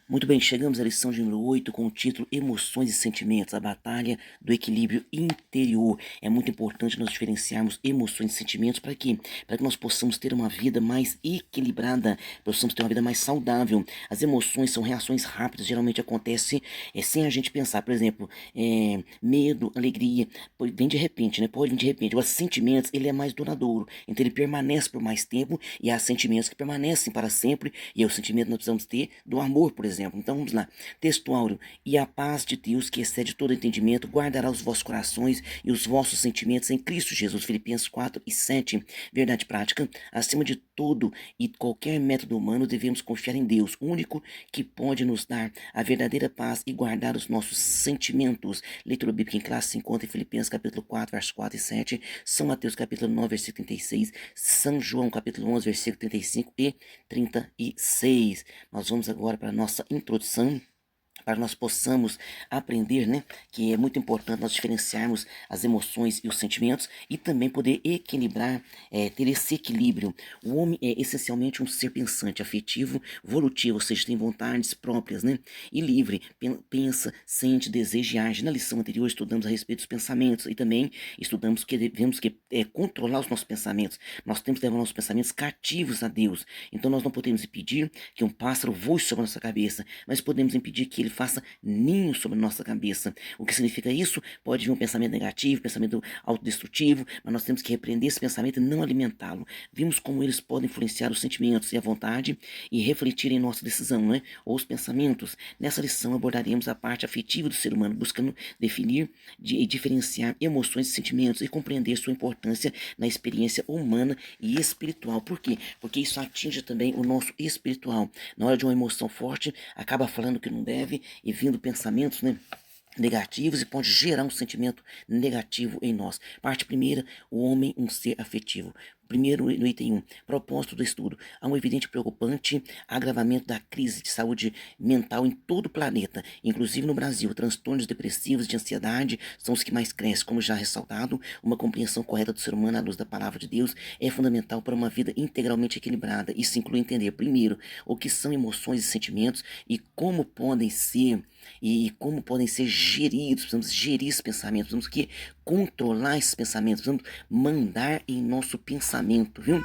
Muito bem, chegamos à lição de número 8 com o título Emoções e Sentimentos, a batalha do equilíbrio interior. É muito importante nós diferenciarmos emoções e sentimentos para quê? Para que nós possamos ter uma vida mais equilibrada, possamos ter uma vida mais saudável. As emoções são reações rápidas, geralmente acontece sem a gente pensar. Por exemplo, medo, alegria, vem de repente, né? Pode vir de repente. Os sentimentos, ele é mais duradouro, então ele permanece por mais tempo e há sentimentos que permanecem para sempre e é o sentimento que nós precisamos ter do amor, por exemplo. Então vamos lá. Texto áureo. E a paz de Deus, que excede todo entendimento, guardará os vossos corações e os vossos sentimentos em Cristo Jesus. Filipenses 4:7. Verdade prática. Acima de todo e qualquer método humano, devemos confiar em Deus, o único que pode nos dar a verdadeira paz e guardar os nossos sentimentos. Leitura bíblica em classe se encontra em Filipenses capítulo 4, versos 4 e 7. São Mateus capítulo 9, versículo 36. São João capítulo 11, versículo 35 e 36. Nós vamos agora para a nossa introdução, para que nós possamos aprender, né, que é muito importante nós diferenciarmos as emoções e os sentimentos e também poder equilibrar, ter esse equilíbrio. O homem é essencialmente um ser pensante, afetivo, volutivo, ou seja, tem vontades próprias, né, e livre, pensa, sente, deseja e age. Na lição anterior estudamos a respeito dos pensamentos e também estudamos que devemos controlar os nossos pensamentos. Nós temos que levar nossos pensamentos cativos a Deus. Então nós não podemos impedir que um pássaro voe sobre a nossa cabeça, mas podemos impedir que ele faça ninho sobre a nossa cabeça. O que significa isso? Pode vir um pensamento negativo, pensamento autodestrutivo, mas nós temos que repreender esse pensamento e não alimentá-lo. Vimos como eles podem influenciar os sentimentos e a vontade e refletir em nossa decisão, né? Ou os pensamentos. Nessa lição abordaremos a parte afetiva do ser humano, buscando definir e diferenciar emoções e sentimentos e compreender sua importância na experiência humana e espiritual. Por quê? Porque isso atinge também o nosso espiritual. Na hora de uma emoção forte, acaba falando o que não deve e vindo pensamentos, né, negativos e pode gerar um sentimento negativo em nós. Parte primeira, o homem um ser afetivo. Primeiro, no item 1, propósito do estudo. Há um evidente e preocupante agravamento da crise de saúde mental em todo o planeta, inclusive no Brasil. Transtornos depressivos de ansiedade são os que mais crescem. Como já ressaltado, uma compreensão correta do ser humano à luz da palavra de Deus é fundamental para uma vida integralmente equilibrada. Isso inclui entender, primeiro, o que são emoções e sentimentos e como podem ser geridos. Precisamos gerir esses pensamentos, precisamos que controlar esses pensamentos, precisamos mandar em nosso pensamento, viu?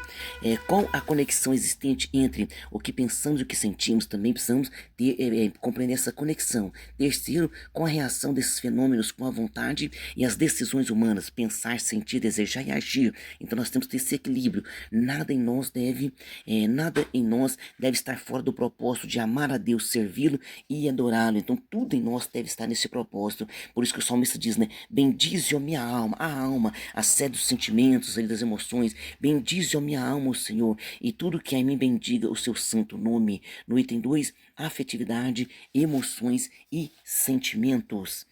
Qual a conexão existente entre o que pensamos e o que sentimos? Também precisamos compreender essa conexão. Terceiro, qual a reação desses fenômenos com a vontade e as decisões humanas? Pensar, sentir, desejar e agir. Então nós temos que ter esse equilíbrio. Nada em nós deve estar fora do propósito de amar a Deus, servi-lo e adorá-lo. Então tudo em nós deve estar nesse propósito. Por isso que o salmista diz, né? Bendize a minha alma, a sede dos sentimentos, das emoções. Bendize a minha alma, o Senhor, e tudo que em mim bendiga o seu santo nome. No item 2, afetividade, emoções e sentimentos.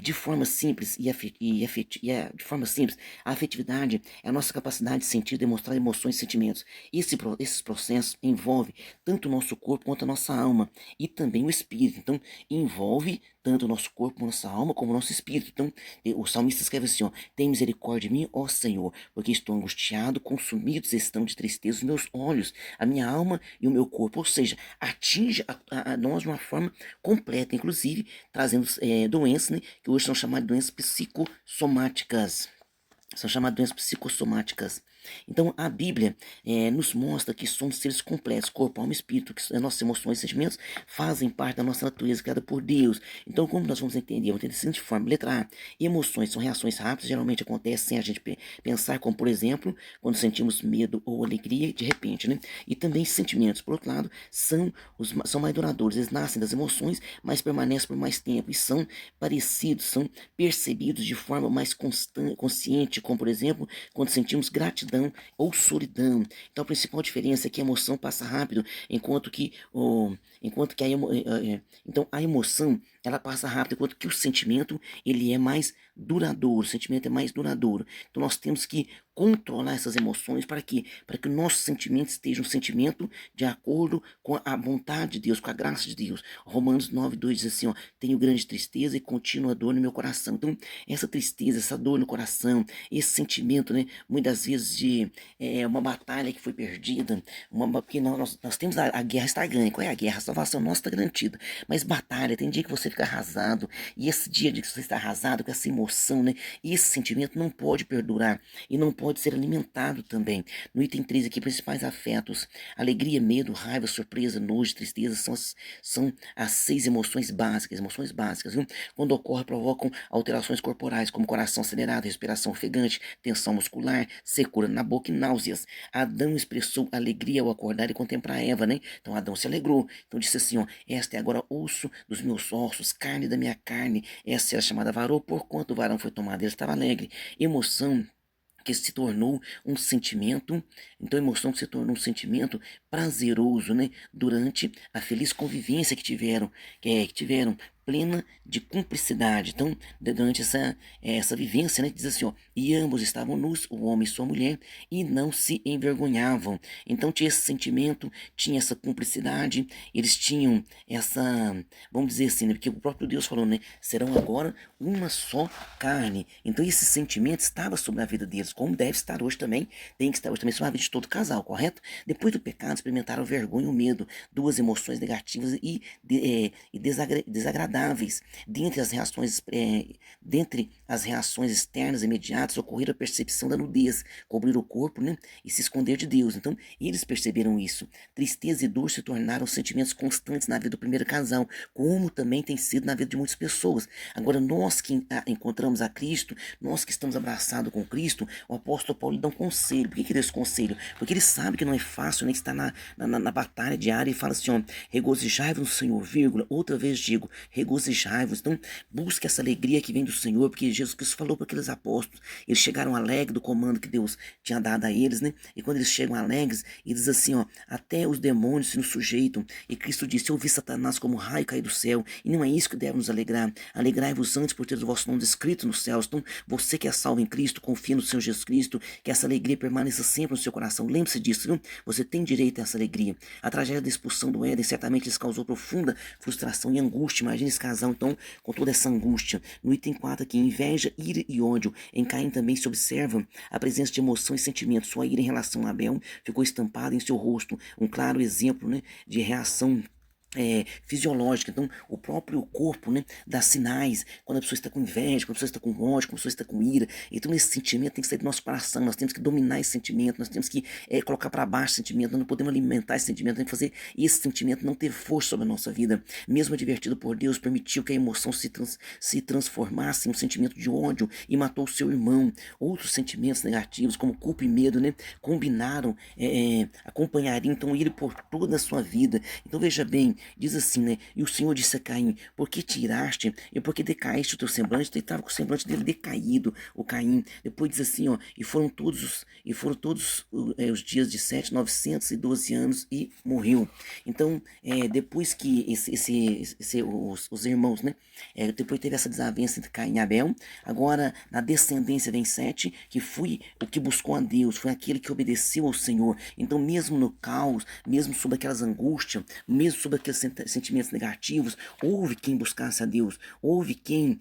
De forma simples de forma simples, a afetividade é a nossa capacidade de sentir, demonstrar emoções e sentimentos. Esses processos envolvem tanto o nosso corpo quanto a nossa alma e também o espírito. Então, envolve tanto o nosso corpo, nossa alma, como o nosso espírito. Então, o salmista escreve assim, ó: tem misericórdia de mim, ó Senhor, porque estou angustiado, consumidos estão de tristeza os meus olhos, a minha alma e o meu corpo. Ou seja, atinge a nós de uma forma completa, inclusive trazendo doenças, né, que hoje são chamadas de doenças psicossomáticas. São chamadas doenças psicossomáticas. Então a Bíblia nos mostra que somos seres completos, corpo, alma e espírito, que as nossas emoções e sentimentos fazem parte da nossa natureza criada por Deus. Então como nós vamos entender? Vamos entender da seguinte forma: letra A, emoções são reações rápidas, geralmente acontecem sem a gente pensar, como por exemplo, quando sentimos medo ou alegria de repente, né? E também sentimentos, por outro lado, são mais duradouros, eles nascem das emoções, mas permanecem por mais tempo e são parecidos, são percebidos de forma mais consciente, como por exemplo, quando sentimos gratidão ou solidão. Então a principal diferença é que a emoção passa rápido, então a emoção ela passa rápido, enquanto que o sentimento ele é mais duradouro, o sentimento é mais duradouro. Então nós temos que controlar essas emoções para quê? Para que o nosso sentimento esteja um sentimento de acordo com a vontade de Deus, com a graça de Deus. Romanos 9:2 diz assim, ó: tenho grande tristeza e contínua dor no meu coração. Então essa tristeza, essa dor no coração, esse sentimento, né, muitas vezes de uma batalha que foi perdida, porque nós temos a guerra está ganha. Qual é a guerra? salvação nossa está garantida. Mas batalha, tem dia que você fica arrasado, e esse dia de que você está arrasado, com essa emoção, né? E esse sentimento não pode perdurar e não pode ser alimentado também. No item 3 aqui, principais afetos: alegria, medo, raiva, surpresa, nojo, tristeza, são as 6 emoções básicas, viu? Quando ocorre, provocam alterações corporais, como coração acelerado, respiração ofegante, tensão muscular, secura na boca e náuseas. Adão expressou alegria ao acordar e contemplar Eva, né? Então Adão se alegrou. Então disse assim, ó: esta é agora osso dos meus ossos, carne da minha carne. Essa era chamada varou, porquanto o varão foi tomado. Ele estava alegre. Emoção que se tornou um sentimento, então emoção que se tornou um sentimento prazeroso, né? Durante a feliz convivência que tiveram plena de cumplicidade. Então, durante essa vivência, né, diz assim, ó: e ambos estavam nus, o homem e sua mulher, e não se envergonhavam. Então tinha esse sentimento, tinha essa cumplicidade, eles tinham essa, vamos dizer assim, né, porque o próprio Deus falou, né, serão agora uma só carne. Então esse sentimento estava sobre a vida deles, como deve estar hoje também, tem que estar hoje também sobre a vida de todo casal, correto? Depois do pecado, experimentaram vergonha e o medo, duas emoções negativas e desagradáveis. Dentre as reações externas imediatas, ocorreu a percepção da nudez, cobrir o corpo, né, e se esconder de Deus. Então, eles perceberam isso. Tristeza e dor se tornaram sentimentos constantes na vida do primeiro casal, como também tem sido na vida de muitas pessoas. Agora, nós que encontramos a Cristo, nós que estamos abraçados com Cristo, o apóstolo Paulo lhe dá um conselho. Por que ele dá esse conselho? Porque ele sabe que não é fácil, né, estar na batalha diária, e fala assim, ó: regozijai-vos no Senhor, vírgula, outra vez digo, regozijai-vos. Então, busque essa alegria que vem do Senhor, porque Jesus Cristo falou para aqueles apóstolos, eles chegaram alegres do comando que Deus tinha dado a eles, né? E quando eles chegam alegres, ele diz assim, ó: até os demônios se nos sujeitam. E Cristo disse: eu vi Satanás como raio cair do céu, e não é isso que deve nos alegrar. Alegrai-vos antes por ter os vossos nomes escritos nos céus. Então, você que é salvo em Cristo, confia no Senhor Jesus Cristo, que essa alegria permaneça sempre no seu coração. Lembre-se disso, viu? Você tem direito a essa alegria. A tragédia da expulsão do Éden certamente lhes causou profunda frustração e angústia. Imagina esse casal, então, com toda essa angústia. No item 4 aqui, inveja, ira e ódio. Em Caim também se observa a presença de emoção e sentimento. Sua ira em relação a Abel ficou estampada em seu rosto, um claro exemplo, né, de reação fisiológica. Então, o próprio corpo, né, dá sinais quando a pessoa está com inveja, quando a pessoa está com ódio, quando a pessoa está com ira. Então, esse sentimento tem que sair do nosso coração. Nós temos que dominar esse sentimento, nós temos que colocar para baixo esse sentimento. Nós não podemos alimentar esse sentimento, tem que fazer esse sentimento não ter força sobre a nossa vida. Mesmo advertido por Deus, permitiu que a emoção se transformasse em um sentimento de ódio e matou o seu irmão. Outros sentimentos negativos, como culpa e medo, né, combinaram, acompanhariam então ele por toda a sua vida. Então, veja bem, diz assim, né? E o Senhor disse a Caim: por que tiraste e por que decaíste o teu semblante? Ele estava com o semblante dele decaído, o Caim. Depois diz assim, ó: e foram todos os dias de 912 anos e morreu. Então, depois que os irmãos, né? Depois teve essa desavença entre Caim e Abel. Agora, na descendência vem Sete, que foi o que buscou a Deus, foi aquele que obedeceu ao Senhor. Então, mesmo no caos, mesmo sob aquelas angústias, mesmo sob aqueles sentimentos negativos, houve quem buscasse a Deus, houve quem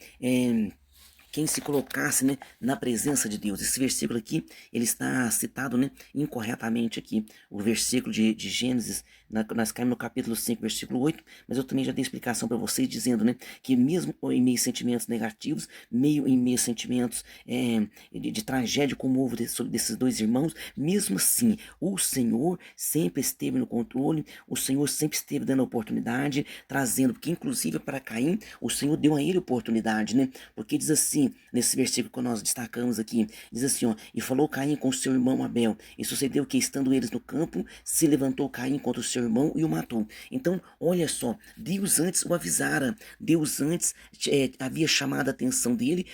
se colocasse, né, na presença de Deus. Esse versículo aqui, ele está citado, né, incorretamente aqui. O versículo de Gênesis, nós caímos no capítulo 5, versículo 8, mas eu também já dei explicação para vocês, dizendo, né, que mesmo em meio a sentimentos negativos, em meio a sentimentos de tragédia, como houve sobre desses dois irmãos, mesmo assim, o Senhor sempre esteve no controle, o Senhor sempre esteve dando oportunidade, trazendo, porque inclusive para Caim, o Senhor deu a ele oportunidade, né, porque diz assim, nesse versículo que nós destacamos aqui, diz assim, ó: e falou Caim com seu irmão Abel, e sucedeu que, estando eles no campo, se levantou Caim contra o seu irmão e o matou. Então, olha só, Deus antes o avisara, Deus antes havia chamado a atenção dele,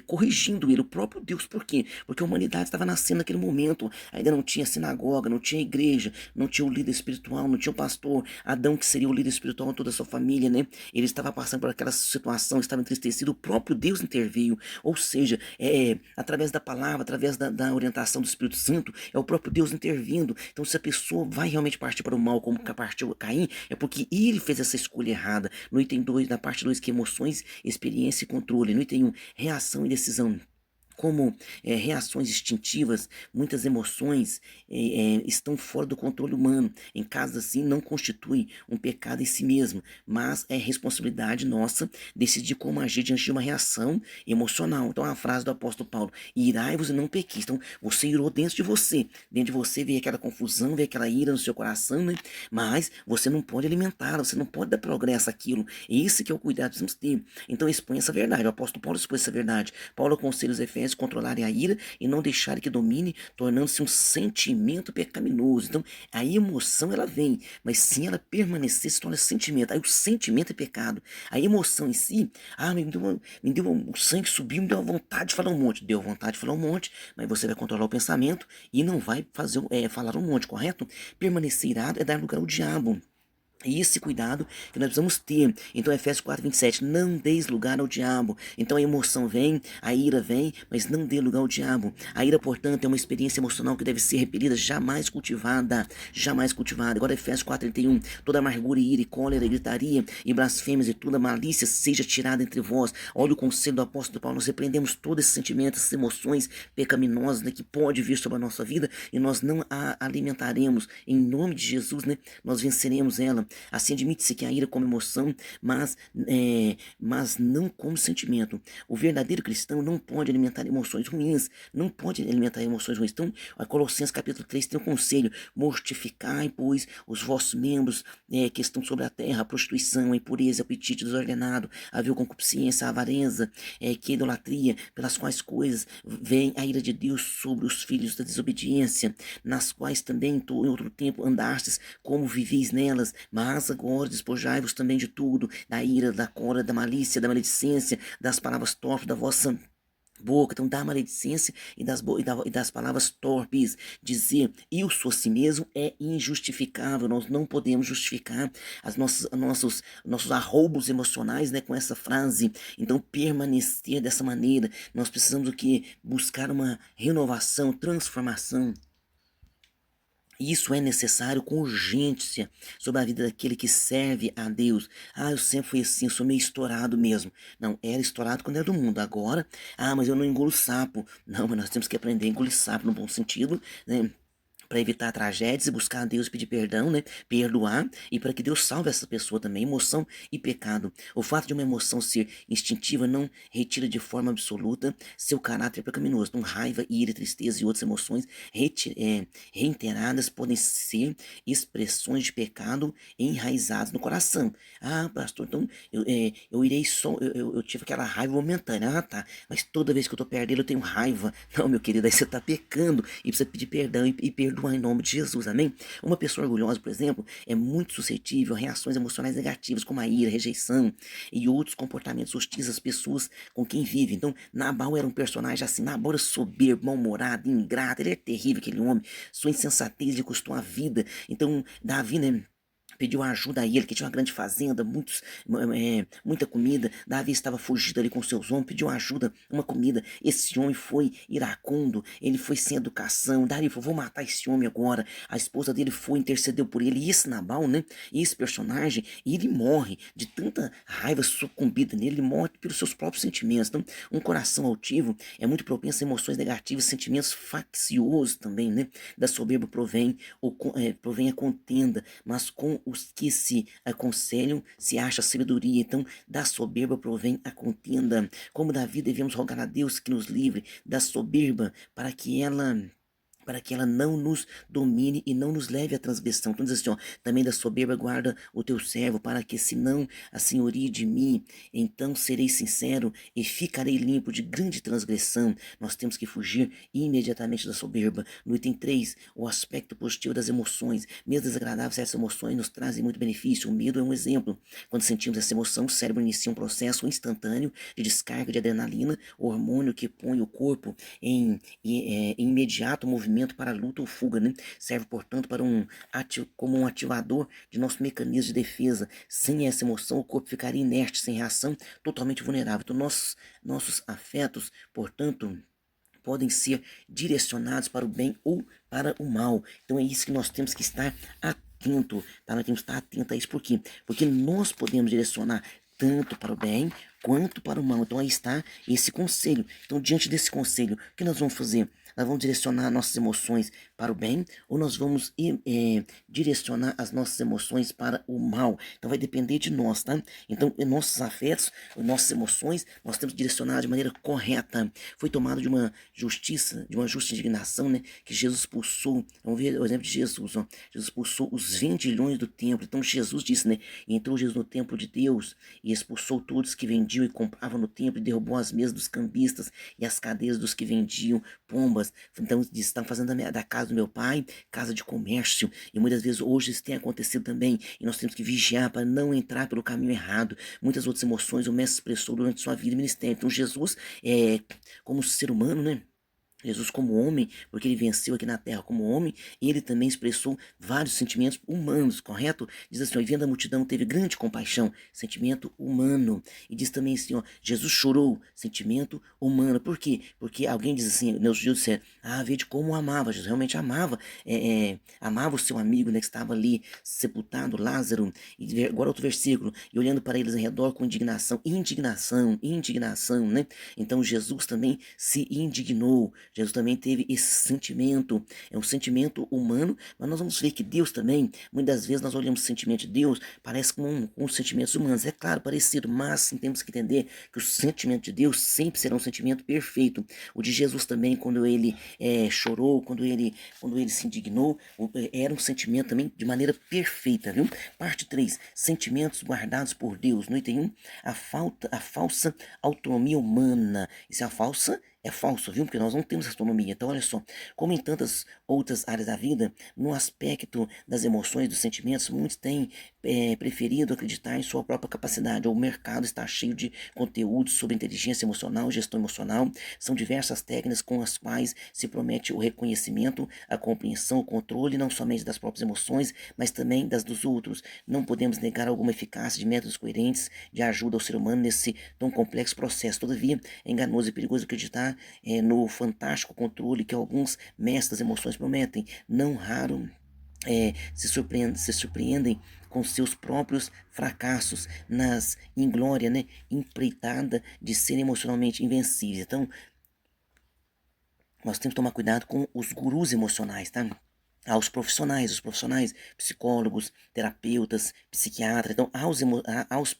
corrigindo ele, o próprio Deus. Por quê? Porque a humanidade estava nascendo naquele momento, ainda não tinha sinagoga, não tinha igreja, não tinha o líder espiritual, não tinha o pastor. Adão, que seria o líder espiritual de toda a sua família, né? Ele estava passando por aquela situação, estava entristecido, o próprio Deus interveio. Ou seja, através da palavra, através da orientação do Espírito Santo, é o próprio Deus intervindo. Então, se a pessoa vai realmente partir para o mal, como partiu Caim, é porque ele fez essa escolha errada. No item 2, na parte 2, que é emoções, experiência e controle. No item 1, reação e decisão. como reações instintivas, muitas emoções estão fora do controle humano. Em casos assim, não constitui um pecado em si mesmo, mas é responsabilidade nossa decidir como agir diante de uma reação emocional. Então, a frase do apóstolo Paulo: irai-vos e não pequeis. Então, você irou dentro de você veio aquela confusão, veio aquela ira no seu coração, né? Mas você não pode alimentá-la, você não pode dar progresso àquilo. Esse que é o cuidado que precisamos ter. Então, expõe essa verdade. O apóstolo Paulo expõe essa verdade. Paulo aconselha os efésios controlarem a ira e não deixarem que domine, tornando-se um sentimento pecaminoso. Então, a emoção ela vem, mas se ela permanecer, se torna sentimento. Aí o sentimento é pecado. A emoção em si, o sangue subiu, me deu uma vontade de falar um monte. Deu vontade de falar um monte, mas você vai controlar o pensamento e não vai falar um monte, correto? Permanecer irado é dar lugar ao diabo. É esse cuidado que nós precisamos ter. Então, Efésios 4:27, não deis lugar ao diabo. Então, a emoção vem, a ira vem, mas não dê lugar ao diabo. A ira, portanto, é uma experiência emocional que deve ser repelida, jamais cultivada. Jamais cultivada. Agora, Efésios 4:31, toda amargura, ira e cólera, e gritaria, e blasfêmias, e toda malícia seja tirada entre vós. Olha o conselho do apóstolo Paulo, nós repreendemos todos esses sentimentos, essas emoções pecaminosas, né, que pode vir sobre a nossa vida, e nós não a alimentaremos. Em nome de Jesus, né, nós venceremos ela. Assim, admite-se que a ira como emoção, mas não como sentimento. O verdadeiro cristão não pode alimentar emoções ruins, não pode alimentar emoções ruins. Então, a Colossenses capítulo 3 tem um conselho: mortificai, pois, os vossos membros que estão sobre a terra, a prostituição, a impureza, o apetite desordenado, a vil concupiscência, a avareza, que é a idolatria, pelas quais coisas vem a ira de Deus sobre os filhos da desobediência, nas quais também tu em outro tempo andastes, como viveis nelas, mas agora despojai-vos também de tudo, da ira, da cólera, da malícia, da maledicência, das palavras torpes da vossa boca. Então, da maledicência e das palavras torpes. Dizer eu sou assim mesmo é injustificável. Nós não podemos justificar nossos arroubos emocionais, né, com essa frase. Então, permanecer dessa maneira, nós precisamos o que? Buscar uma renovação, transformação. Isso é necessário com urgência sobre a vida daquele que serve a Deus. Eu sempre fui assim, eu sou meio estourado mesmo. Não, era estourado quando era do mundo. Agora, mas eu não engulo sapo. Não, mas nós temos que aprender a engolir sapo no bom sentido, né? Para evitar tragédias e buscar a Deus, pedir perdão, né? Perdoar, e para que Deus salve essa pessoa também. Emoção e pecado. O fato de uma emoção ser instintiva não retira de forma absoluta seu caráter pecaminoso. Então, raiva, ira, tristeza e outras emoções reiteradas podem ser expressões de pecado enraizadas no coração. Pastor, então eu irei só, eu tive aquela raiva momentânea. Tá, mas toda vez que eu tô perto dele eu tenho raiva. Não, meu querido, aí você tá pecando e precisa pedir perdão e perdoar em nome de Jesus, amém? Uma pessoa orgulhosa, por exemplo, é muito suscetível a reações emocionais negativas, como a ira, a rejeição e outros comportamentos hostis às pessoas com quem vive. Então, Nabal era um personagem assim. Nabal era soberbo, mal-humorado, ingrato, ele é terrível, aquele homem. Sua insensatez lhe custou a vida. Então, Davi, né, pediu ajuda a ele, que tinha uma grande fazenda, muita comida. Davi estava fugido ali com seus homens, pediu ajuda, uma comida. Esse homem foi iracundo, ele foi sem educação. Davi falou: vou matar esse homem agora. A esposa dele foi, intercedeu por ele. E esse Nabal, né? Esse personagem, ele morre de tanta raiva sucumbida nele, ele morre pelos seus próprios sentimentos. Então, um coração altivo é muito propenso a emoções negativas, sentimentos facciosos também, né? Da soberba provém a contenda, mas com os que se aconselham se acha sabedoria. Então, da soberba provém a contenda. Como Davi, devemos rogar a Deus que nos livre da soberba para que ela não nos domine e não nos leve à transgressão. Então diz assim, também da soberba guarda o teu servo, para que se não a senhoria de mim, então serei sincero e ficarei limpo de grande transgressão. Nós temos que fugir imediatamente da soberba. No item 3, o aspecto positivo das emoções. Mesmo desagradáveis, essas emoções nos trazem muito benefício. O medo é um exemplo. Quando sentimos essa emoção, o cérebro inicia um processo instantâneo de descarga de adrenalina, o hormônio que põe o corpo em imediato movimento para luta ou fuga, né? Serve, portanto, como um ativador de nosso mecanismo de defesa. Sem essa emoção, o corpo ficaria inerte, sem reação, totalmente vulnerável. Então, nossos afetos, portanto, podem ser direcionados para o bem ou para o mal. Então, é isso que nós temos que estar atento, tá? Nós temos que estar atento a isso. Por quê? Porque nós podemos direcionar tanto para o bem quanto para o mal. Então aí está esse conselho. Então, diante desse conselho, o que nós vamos fazer? Nós vamos direcionar nossas emoções para o bem ou nós vamos direcionar as nossas emoções para o mal? Então vai depender de nós, tá? Então, nossos afetos, nossas emoções, nós temos que direcionar de maneira correta. Foi tomado de uma justiça, de uma justa indignação, né? Que Jesus expulsou. Vamos ver o exemplo de Jesus, ó. Jesus expulsou os 20 leões do templo. Então Jesus disse, né? Entrou Jesus no templo de Deus e expulsou todos que vendiam e compravam no templo e derrubou as mesas dos cambistas e as cadeiras dos que vendiam pombas. Então, estão fazendo da casa do meu pai casa de comércio. E muitas vezes hoje isso tem acontecido também. E nós temos que vigiar para não entrar pelo caminho errado. Muitas outras emoções o mestre expressou durante sua vida e ministério. Então, Jesus, como ser humano, né? Jesus como homem, porque ele venceu aqui na terra como homem, ele também expressou vários sentimentos humanos, correto? Diz assim, ó, e vendo a multidão teve grande compaixão, sentimento humano. E diz também assim, ó, Jesus chorou, sentimento humano. Por quê? Porque alguém diz assim, meus judeus disseram, vede como amava, Jesus realmente amava, amava o seu amigo, né, que estava ali sepultado, Lázaro. E agora outro versículo, e olhando para eles em redor com indignação, né? Então Jesus também se indignou. Jesus também teve esse sentimento, é um sentimento humano, mas nós vamos ver que Deus também, muitas vezes nós olhamos o sentimento de Deus, parece com os sentimentos humanos, é claro, parecido, mas temos que entender que o sentimento de Deus sempre será um sentimento perfeito. O de Jesus também, quando ele chorou, quando ele se indignou, era um sentimento também de maneira perfeita, viu? Parte 3, sentimentos guardados por Deus. No item 1, a falsa autonomia humana. Isso é falso, viu? Porque nós não temos autonomia. Então, olha só, como em tantas outras áreas da vida, no aspecto das emoções, dos sentimentos, muitos têm preferido acreditar em sua própria capacidade. O mercado está cheio de conteúdos sobre inteligência emocional, gestão emocional. São diversas técnicas com as quais se promete o reconhecimento, a compreensão, o controle, não somente das próprias emoções, mas também das dos outros. Não podemos negar alguma eficácia de métodos coerentes de ajuda ao ser humano nesse tão complexo processo. Todavia, é enganoso e perigoso acreditar no fantástico controle que alguns mestres das emoções prometem. Não raro se surpreendem com seus próprios fracassos nas inglória, né, empreitada de serem emocionalmente invencíveis. Então, nós temos que tomar cuidado com os gurus emocionais, tá? Os profissionais, psicólogos, terapeutas, psiquiatras. Então,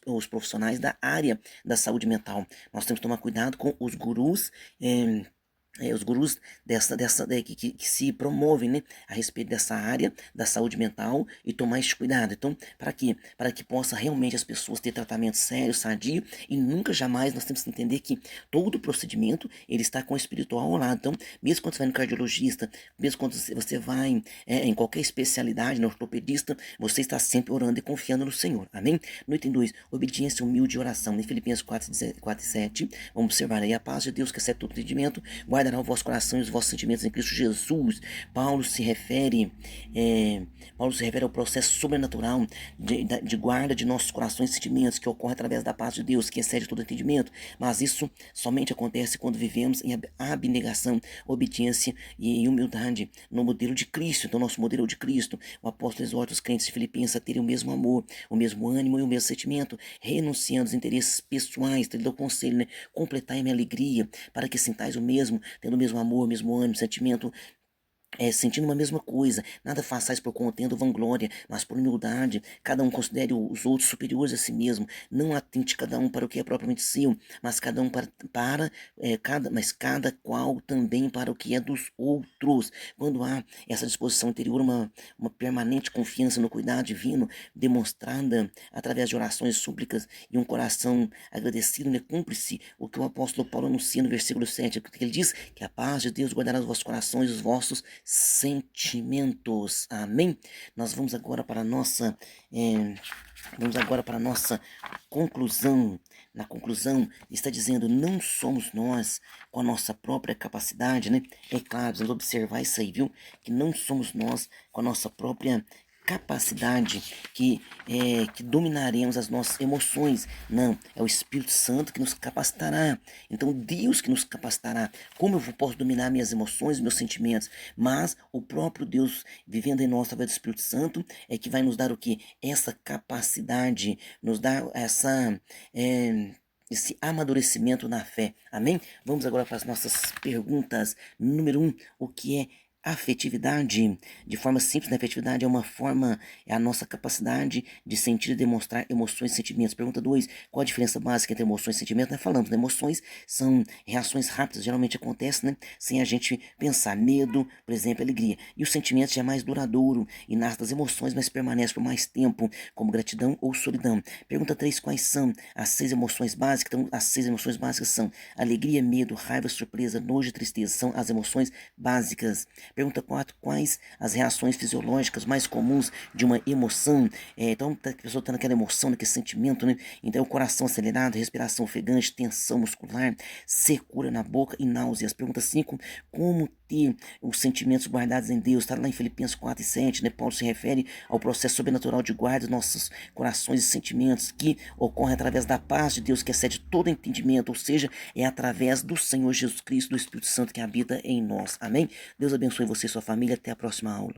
os profissionais da área da saúde mental. Nós temos que tomar cuidado com os gurus os gurus que se promovem, né, a respeito dessa área da saúde mental e tomar esse cuidado. Então, para quê? Para que possa realmente as pessoas ter tratamento sério, sadio e nunca jamais nós temos que entender que todo procedimento ele está com o espiritual ao lado. Então, mesmo quando você vai no cardiologista, mesmo quando você vai em qualquer especialidade, no ortopedista, você está sempre orando e confiando no Senhor. Amém? No item 2, obediência humilde e oração. Em Filipenses 4 e 7, vamos observar aí a paz de Deus que excede todo entendimento, guardará o vosso coração e os vossos sentimentos em Cristo Jesus. Paulo se refere ao processo sobrenatural de guarda de nossos corações e sentimentos que ocorre através da paz de Deus, que excede todo entendimento, mas isso somente acontece quando vivemos em abnegação, obediência e humildade no modelo de Cristo. Então, nosso modelo de Cristo, o apóstolo exorta os crentes de Filipenses a terem o mesmo amor, o mesmo ânimo e o mesmo sentimento, renunciando aos interesses pessoais. Então, ele dá o conselho, né? Completai a minha alegria, para que sintais o mesmo, tendo o mesmo amor, o mesmo ânimo, sentimento, sentindo uma mesma coisa, nada façais por contenda ou vanglória, mas por humildade, cada um considere os outros superiores a si mesmo, não atente cada um para o que é propriamente seu, mas cada um cada qual também para o que é dos outros. Quando há essa disposição interior, uma permanente confiança no cuidado divino, demonstrada através de orações, súplicas e um coração agradecido, né, cumpre-se o que o apóstolo Paulo anuncia no versículo 7, que ele diz que a paz de Deus guardará os vossos corações e os vossos sentimentos. Amém? Nós vamos agora para a nossa conclusão. Na conclusão, está dizendo, não somos nós com a nossa própria capacidade, né? É claro, vamos observar isso aí, viu? Que não somos nós com a nossa própria capacidade que dominaremos as nossas emoções. Não, é o Espírito Santo que nos capacitará. Então, Deus que nos capacitará. Como eu posso dominar minhas emoções, meus sentimentos? Mas o próprio Deus vivendo em nós através do Espírito Santo é que vai nos dar o quê? Essa capacidade, nos dar esse amadurecimento na fé. Amém? Vamos agora para as nossas perguntas. Número 1, o que é afetividade? De forma simples, a afetividade é a nossa capacidade de sentir e demonstrar emoções e sentimentos. Pergunta 2, qual a diferença básica entre emoções e sentimentos? Nós falamos, né? Emoções são reações rápidas, geralmente acontecem, né? Sem a gente pensar. Medo, por exemplo, alegria. E os sentimentos já é mais duradouro e nasce das emoções, mas permanece por mais tempo, como gratidão ou solidão. Pergunta 3, quais são as 6 emoções básicas? Então, as 6 emoções básicas são alegria, medo, raiva, surpresa, nojo e tristeza. São as emoções básicas. Pergunta 4, quais as reações fisiológicas mais comuns de uma emoção? Então, a pessoa está naquela emoção, naquele sentimento, né? Então, o coração acelerado, respiração ofegante, tensão muscular, secura na boca e náuseas. Pergunta 5, como ter os sentimentos guardados em Deus? Está lá em Filipenses 4 e 7, né? Paulo se refere ao processo sobrenatural de guarda dos nossos corações e sentimentos, que ocorre através da paz de Deus, que excede todo entendimento, ou seja, é através do Senhor Jesus Cristo, do Espírito Santo que habita em nós. Amém? Deus abençoe você e sua família. Até a próxima aula.